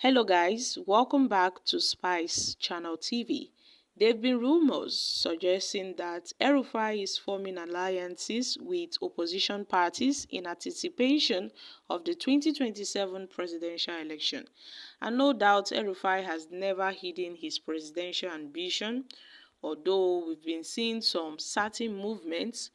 Hello guys, welcome back to Spice Channel TV. There have been rumors suggesting that El-Rufai is forming alliances with opposition parties in anticipation of the 2027 presidential election. And no doubt El-Rufai has never hidden his presidential ambition, although we've been seeing some certain movements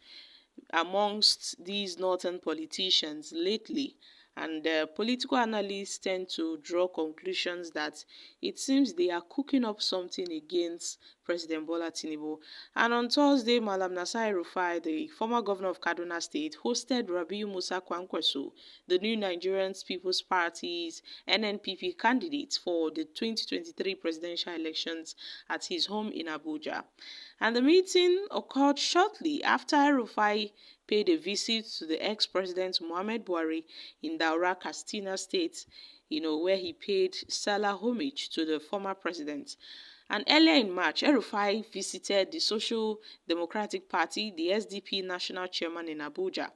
amongst these northern politicians lately. And political analysts tend to draw conclusions that it seems they are cooking up something against President Bola Tinubu. And on Thursday, Malam Nasir El-Rufai, the former governor of Kaduna State, hosted Rabiu Musa Kwankwaso, the New Nigerian People's Party's NNPP candidate for the 2023 presidential elections at his home in Abuja. And the meeting occurred shortly after El-Rufai paid a visit to the ex-president Muhammad Buhari in Daura, Katsina State, where he paid stellar homage to the former president. And earlier in March, El-Rufai visited the Social Democratic Party, the SDP national chairman in Abuja.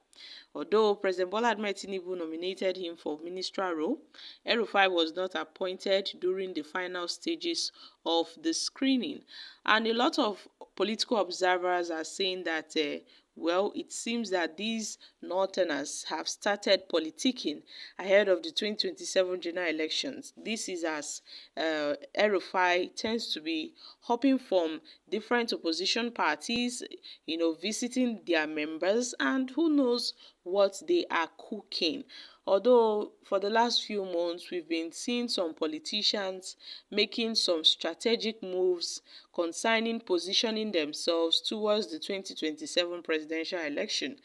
Although President Bola Tinubu nominated him for ministerial role, El-Rufai was not appointed during the final stages of the screening. And a lot of political observers are saying that well, it seems that these Northerners have started politicking ahead of the 2027 general elections. This is as El-Rufai tends to be hopping from different opposition parties, visiting their members, and who knows what they are cooking. Although for the last few months, we've been seeing some politicians making some strategic moves concerning positioning themselves towards the 2027 presidential election.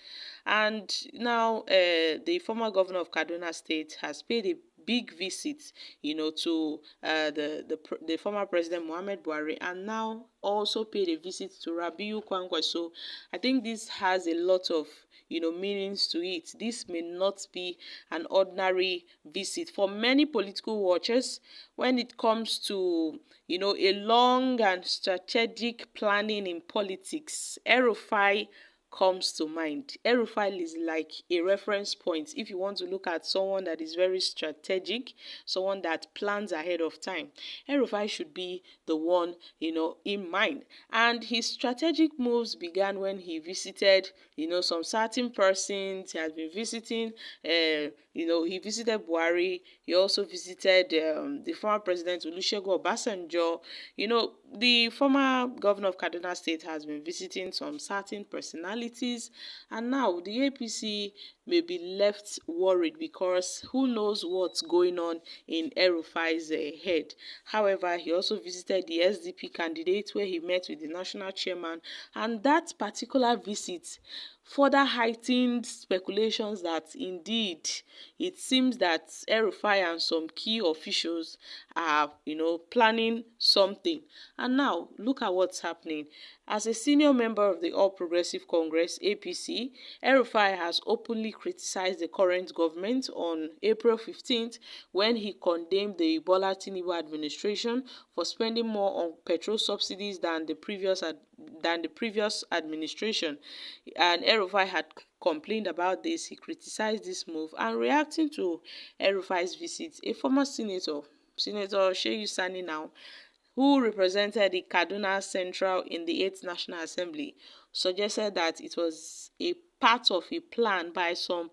And now the former governor of Kaduna State has paid a big visit, to the former president Muhammad Buhari, and now also paid a visit to Rabiu Kwankwaso. I think this has a lot of meanings to it. This may not be an ordinary visit for many political watchers. When it comes to a long and strategic planning in politics, El-Rufai comes to mind. El-Rufai is like a reference point if you want to look at someone that is very strategic, someone that plans ahead of time. El-Rufai should be the one in mind. And his strategic moves began when he visited some certain persons. He has been visiting he visited Buhari. He also visited the former president Olusegun Obasanjo. The former governor of Kaduna State has been visiting some certain personalities, and now the APC may be left worried because who knows what's going on in El-Rufai's head. However, he also visited the SDP candidate where he met with the national chairman, and that particular visit further heightened speculations that indeed it seems that El-Rufai and some key officials are planning something. And now look at what's happening. As a senior member of the All Progressive Congress (APC), El-Rufai has openly criticized the current government on April 15th when he condemned the Bola Tinubu administration for spending more on petrol subsidies than the previous administration. And El-Rufai had complained about this. He criticized this move, and reacting to El-Rufai's visit, a former Senator Shehu Sani now, who represented the Kaduna Central in the 8th National Assembly, suggested that it was a part of a plan by some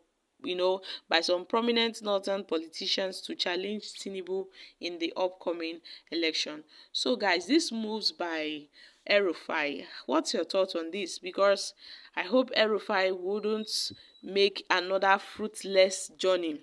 prominent northern politicians to challenge Tinubu in the upcoming election. So guys, this moves by El-Rufai, what's your thought on this? Because I hope El-Rufai wouldn't make another fruitless journey.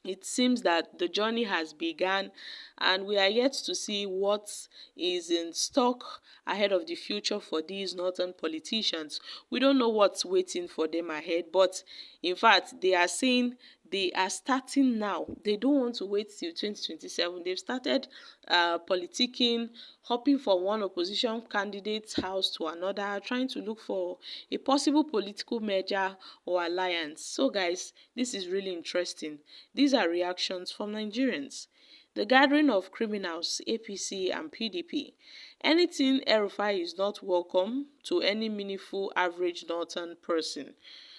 It seems that the journey has begun, and we are yet to see what is in stock ahead of the future for these northern politicians. We don't know what's waiting for them ahead, but in fact, they are saying they are starting now. They don't want to wait till 2027. They've started politicking, hopping from one opposition candidate's house to another, trying to look for a possible political merger or alliance. So guys, this is really interesting. These are reactions from Nigerians. The gathering of criminals, APC and PDP. Anything El-Rufai is not welcome to any meaningful average northern person.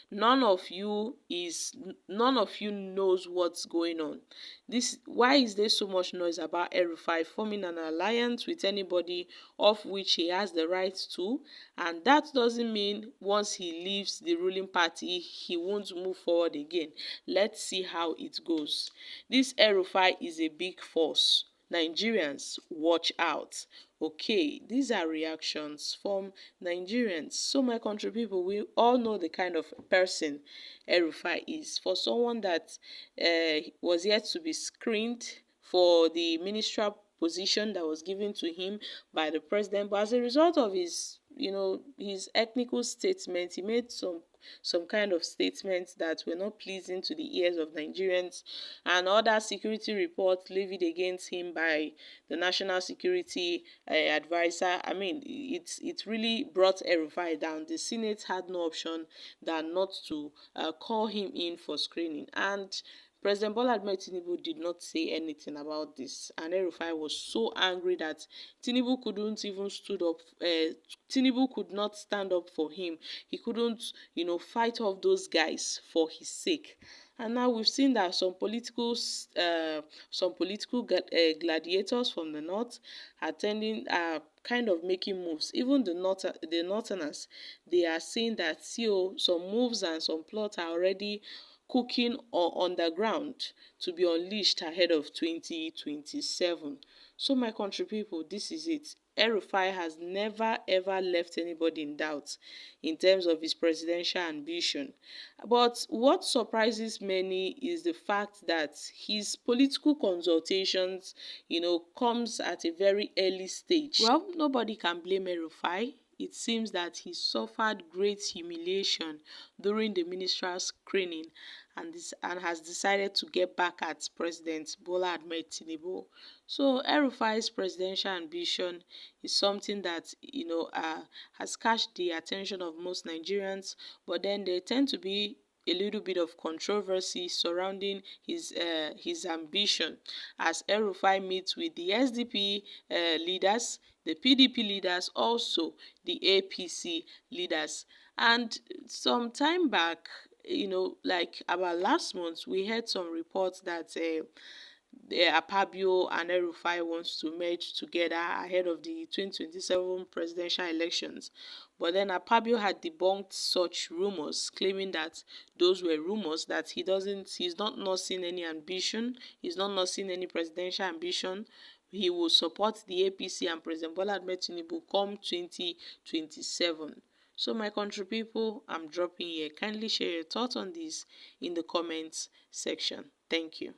None of you knows what's going on. Why is there so much noise about El-Rufai forming an alliance with anybody of which he has the right to? And that doesn't mean once he leaves the ruling party he won't move forward again. Let's see how it goes. This El-Rufai is a big force. Nigerians, watch out. Okay, these are reactions from Nigerians. So my country people, we all know the kind of person El-Rufai is. For someone that was yet to be screened for the ministerial position that was given to him by the president, but as a result of his ethnical statements, he made some kind of statements that were not pleasing to the ears of Nigerians, and other security reports levied against him by the National Security Advisor. I mean, it really brought El-Rufai down. The Senate had no option than not to call him in for screening, and President Bola Ahmed Tinubu did not say anything about this, and El-Rufai was so angry that Tinubu couldn't even stood up. Tinubu could not stand up for him. He couldn't, fight off those guys for his sake. And now we've seen that some political gladiators from the north are kind of making moves. Even the northerners, they are saying that some moves and some plots are already cooking or underground to be unleashed ahead of 2027. So my country people, this is it. El-Rufai has never ever left anybody in doubt in terms of his presidential ambition. But what surprises many is the fact that his political consultations, comes at a very early stage. Well, nobody can blame El-Rufai. It seems that he suffered great humiliation during the ministerial screening and has decided to get back at President Bola Ahmed Tinubu. So El-Rufai's presidential ambition is something that has catched the attention of most Nigerians, but then there tend to be a little bit of controversy surrounding his ambition, as El-Rufai meets with the SDP leaders, the PDP leaders, also the APC leaders. And some time back, like about last month, we heard some reports that Akpabio and El-Rufai wants to merge together ahead of the 2027 presidential elections. But then Akpabio had debunked such rumors, claiming that those were rumors, that he's not nursing any ambition, he's not nursing any presidential ambition. He will support the APC and President Bola Ahmed Tinubu come 2027. So my country people, I'm dropping here. Kindly share your thoughts on this in the comments section. Thank you.